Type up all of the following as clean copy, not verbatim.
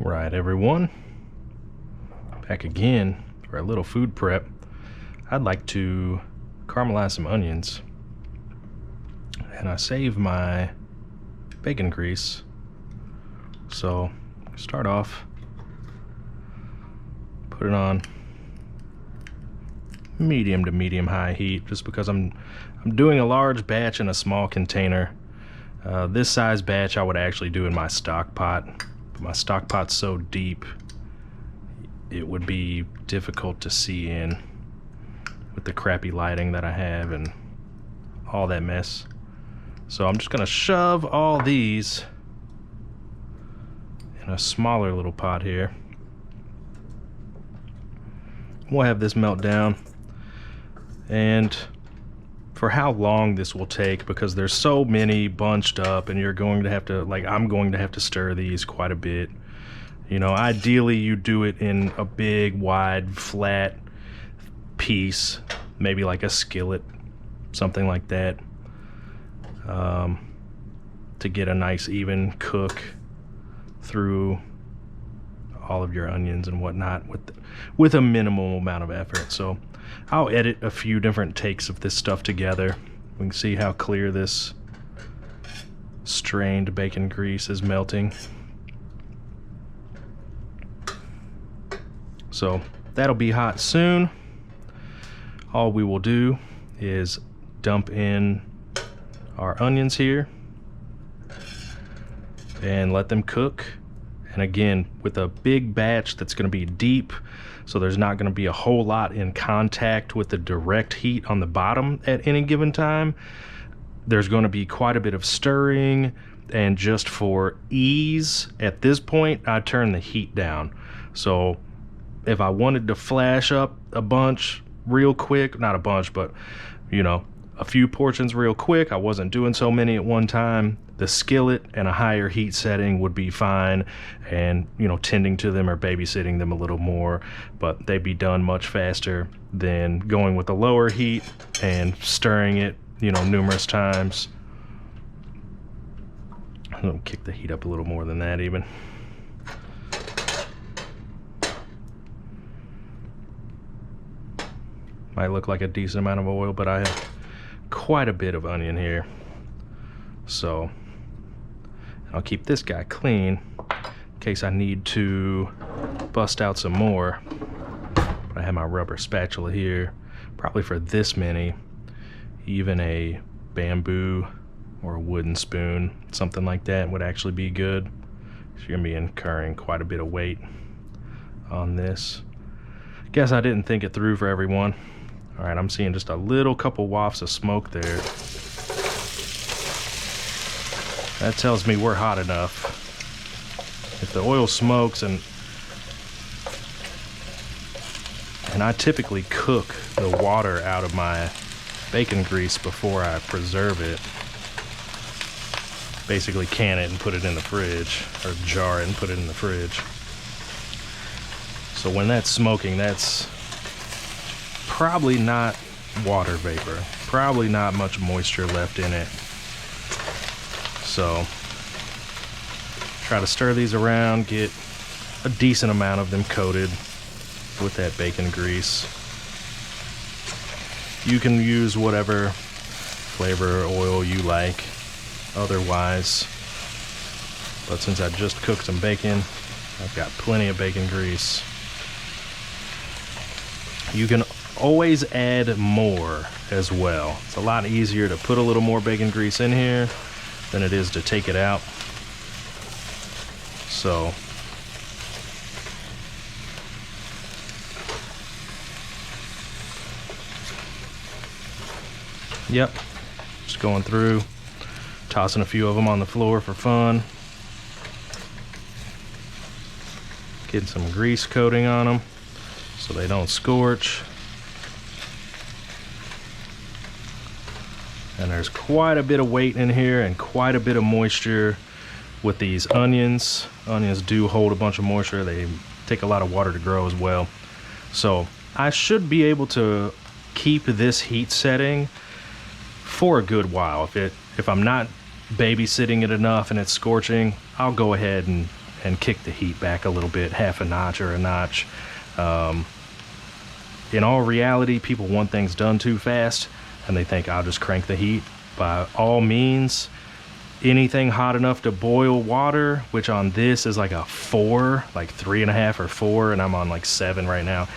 Alright everyone, back again for a little food prep. I'd like to caramelize some onions, and I save my bacon grease. So start off, put it on medium to medium high heat, just because I'm doing a large batch in a small container. This size batch I would actually do in my stock pot. My stock pot's so deep it would be difficult to see in with the crappy lighting that I have and all that mess. So I'm just gonna shove all these in a smaller little pot here. We'll have this melt down, and for how long this will take, because there's so many bunched up and you're going to have to, like, I'm going to have to stir these quite a bit. You know, ideally you do it in a big, wide, flat piece, maybe like a skillet, something like that, to get a nice even cook through all of your onions and whatnot with a minimal amount of effort. So I'll edit a few different takes of this stuff together. We can see how clear this strained bacon grease is melting. So that'll be hot soon. All we will do is dump in our onions here and let them cook. And again, with a big batch that's going to be deep, so there's not going to be a whole lot in contact with the direct heat on the bottom at any given time. There's going to be quite a bit of stirring, and just for ease at this point, I turn the heat down. So if I wanted to flash up a bunch real quick, not a bunch, but you know, a few portions real quick, I wasn't doing so many at one time, the skillet and a higher heat setting would be fine, and you know, tending to them or babysitting them a little more, but they'd be done much faster than going with a lower heat and stirring it, you know, numerous times. I'll kick the heat up a little more than that even. Might look like a decent amount of oil, but I have quite a bit of onion here, so I'll keep this guy clean in case I need to bust out some more. But I have my rubber spatula here, probably for this many. Even a bamboo or a wooden spoon, something like that, would actually be good. So you're gonna be incurring quite a bit of weight on this. Guess I didn't think it through for everyone. All right, I'm seeing just a little couple wafts of smoke there. That tells me we're hot enough. If the oil smokes, and I typically cook the water out of my bacon grease before I preserve it. Basically can it and put it in the fridge, or jar it and put it in the fridge. So when that's smoking, that's probably not water vapor, probably not much moisture left in it. So try to stir these around, get a decent amount of them coated with that bacon grease. You can use whatever flavor or oil you like otherwise, but since I just cooked some bacon, I've got plenty of bacon grease. You can always add more as well. It's a lot easier to put a little more bacon grease in here than it is to take it out. So yep, just going through, tossing a few of them on the floor for fun, getting some grease coating on them so they don't scorch. And there's quite a bit of weight in here and quite a bit of moisture with these onions. Onions do hold a bunch of moisture. They take a lot of water to grow as well. So I should be able to keep this heat setting for a good while. If I'm not babysitting it enough and it's scorching, I'll go ahead and and kick the heat back a little bit, half a notch or a notch. In all reality, people want things done too fast, and they think I'll just crank the heat. By all means, anything hot enough to boil water, which on this is like a 4, like 3.5 or 4, and I'm on like 7 right now.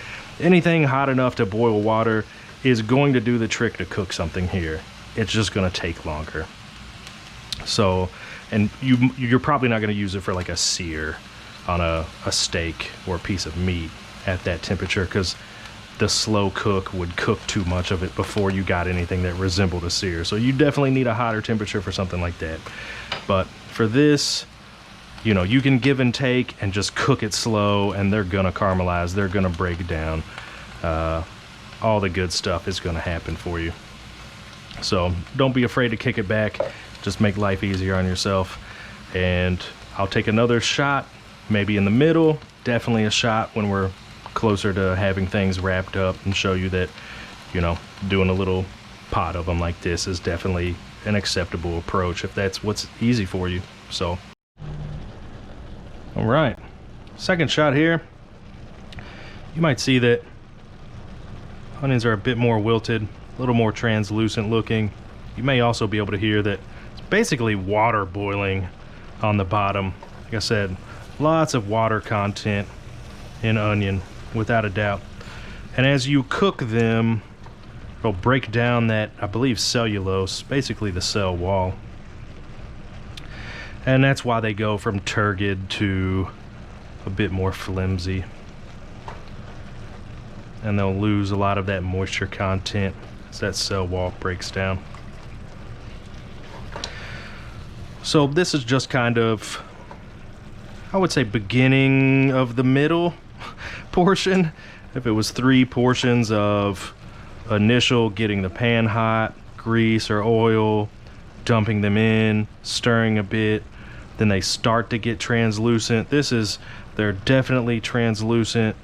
Anything hot enough to boil water is going to do the trick to cook something here. It's just going to take longer. So, and you're probably not going to use it for like a sear on a steak or a piece of meat at that temperature, because the slow cook would cook too much of it before you got anything that resembled a sear. So you definitely need a hotter temperature for something like that. But for this, you know, you can give and take and just cook it slow, and they're gonna caramelize, they're gonna break down. All the good stuff is gonna happen for you. So don't be afraid to kick it back. Just make life easier on yourself. And I'll take another shot, maybe in the middle, definitely a shot when we're closer to having things wrapped up, and show you that, you know, doing a little pot of them like this is definitely an acceptable approach if that's what's easy for you. So, all right, second shot here. You might see that onions are a bit more wilted, a little more translucent looking. You may also be able to hear that it's basically water boiling on the bottom. Like I said, lots of water content in onion, without a doubt. And as you cook them, it'll break down that, I believe, cellulose, basically the cell wall. And that's why they go from turgid to a bit more flimsy. And they'll lose a lot of that moisture content as that cell wall breaks down. So this is just kind of, I would say, beginning of the middle portion. If it was 3 portions of initial getting the pan hot, grease or oil, dumping them in, stirring a bit, then they start to get translucent. They're definitely translucent.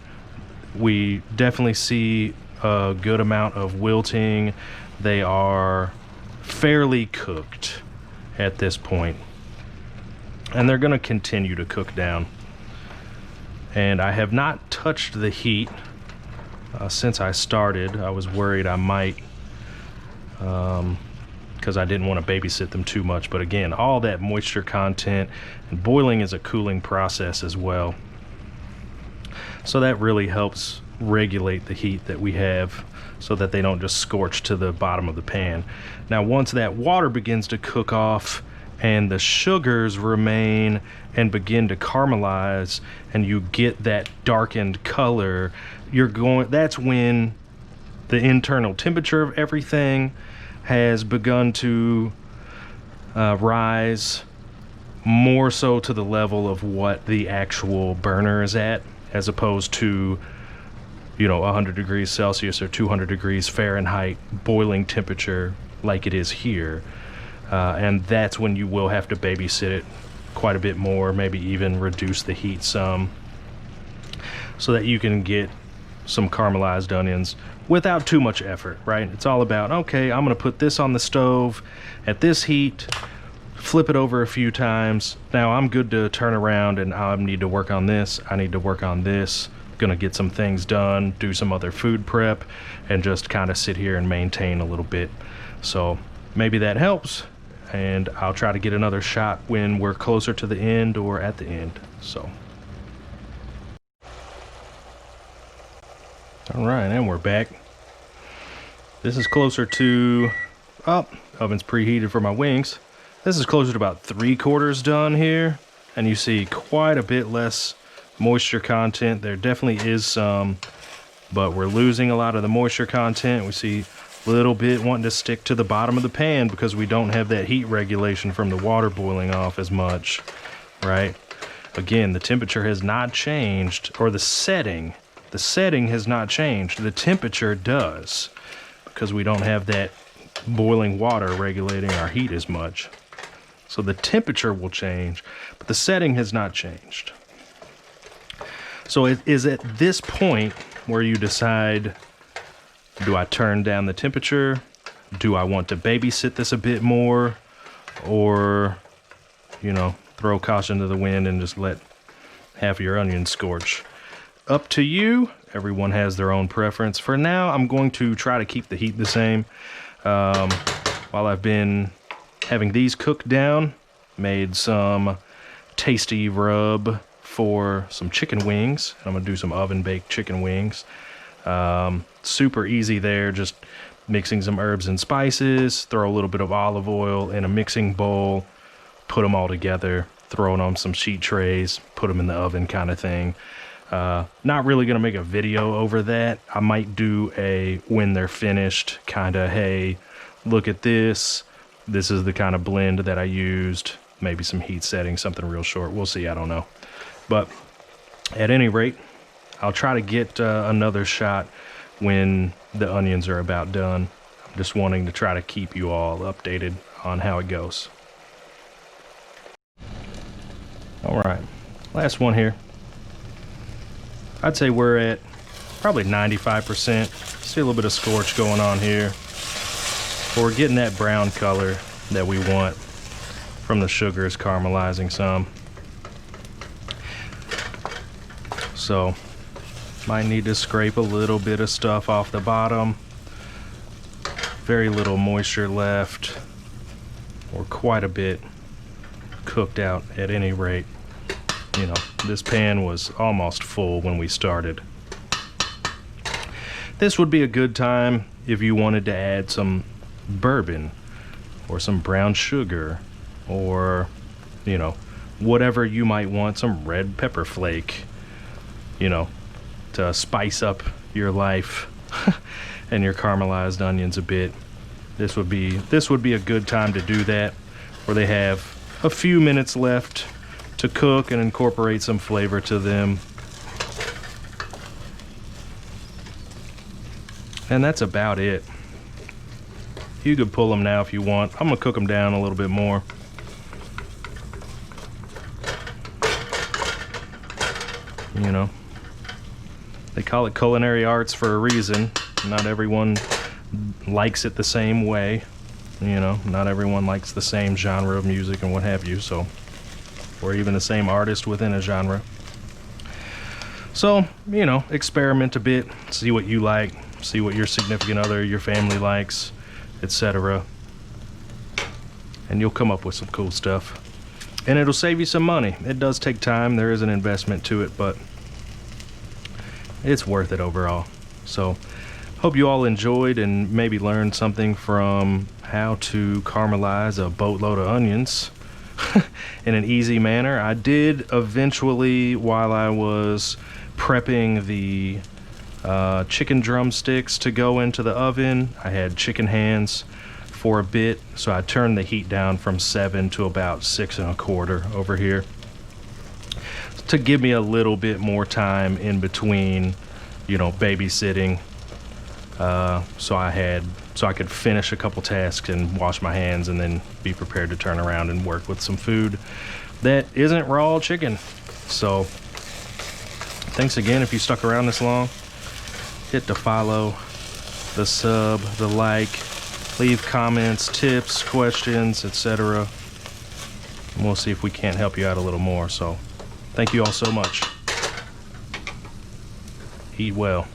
We definitely see a good amount of wilting. They are fairly cooked at this point, and they're going to continue to cook down. And I have not touched the heat since I started. I was worried I might, because I didn't want to babysit them too much. But again, all that moisture content, and boiling is a cooling process as well. So that really helps regulate the heat that we have so that they don't just scorch to the bottom of the pan. Now, once that water begins to cook off and the sugars remain and begin to caramelize, and you get that darkened color, that's when the internal temperature of everything has begun to rise more so to the level of what the actual burner is at, as opposed to, you know, 100 degrees Celsius or 200 degrees Fahrenheit boiling temperature like it is here. And that's when you will have to babysit it quite a bit more, maybe even reduce the heat some, so that you can get some caramelized onions without too much effort, right? It's all about, okay, I'm gonna put this on the stove at this heat, flip it over a few times. Now I'm good to turn around, and I need to work on this, I need to work on this, gonna get some things done, do some other food prep, and just kind of sit here and maintain a little bit. So maybe that helps. And I'll try to get another shot when we're closer to the end or at the end. So, all right, and we're back. This is closer to, oven's preheated for my wings. This is closer to about 3/4 done here. And you see quite a bit less moisture content. There definitely is some, but we're losing a lot of the moisture content. We see little bit wanting to stick to the bottom of the pan because we don't have that heat regulation from the water boiling off as much, right? Again, the temperature has not changed, or the setting has not changed. The temperature does, because we don't have that boiling water regulating our heat as much. So the temperature will change, but the setting has not changed. So it is at this point where you decide, do I turn down the temperature? Do I want to babysit this a bit more? Or, you know, throw caution to the wind and just let have your onions scorch. Up to you. Everyone has their own preference. For now, I'm going to try to keep the heat the same. While I've been having these cooked down, made some tasty rub for some chicken wings. I'm gonna do some oven baked chicken wings. Super easy there, just mixing some herbs and spices, throw a little bit of olive oil in a mixing bowl, put them all together, throw it on some sheet trays, put them in the oven kind of thing. Not really gonna make a video over that. I might do a when they're finished kind of, hey, look at this. This is the kind of blend that I used. Maybe some heat settings, something real short. We'll see, I don't know. But at any rate, I'll try to get another shot when the onions are about done. I'm just wanting to try to keep you all updated on how it goes. All right, last one here. I'd say we're at probably 95%. See a little bit of scorch going on here. But we're getting that brown color that we want from the sugar is caramelizing some. So, might need to scrape a little bit of stuff off the bottom. Very little moisture left, or quite a bit cooked out at any rate. You know, this pan was almost full when we started. This would be a good time if you wanted to add some bourbon or some brown sugar or, you know, whatever you might want, some red pepper flake, you know, to spice up your life and your caramelized onions a bit. This would be a good time to do that, where they have a few minutes left to cook and incorporate some flavor to them. And that's about it. You could pull them now if you want. I'm gonna cook them down a little bit more. You know, they call it culinary arts for a reason. Not everyone likes it the same way. You know, not everyone likes the same genre of music and what have you, so, or even the same artist within a genre. So, you know, experiment a bit, see what you like, see what your significant other, your family likes, etc. And you'll come up with some cool stuff. And it'll save you some money. It does take time, there is an investment to it, but it's worth it overall. So, hope you all enjoyed and maybe learned something from how to caramelize a boatload of onions in an easy manner. I did eventually, while I was prepping the chicken drumsticks to go into the oven, I had chicken hands for a bit, so I turned the heat down from 7 to about 6 1/4 over here to give me a little bit more time in between, you know, babysitting. So I could finish a couple tasks and wash my hands and then be prepared to turn around and work with some food that isn't raw chicken. So thanks again if you stuck around this long. Hit the follow, the sub, the like, leave comments, tips, questions, etc. And we'll see if we can't help you out a little more. So thank you all so much. Eat well.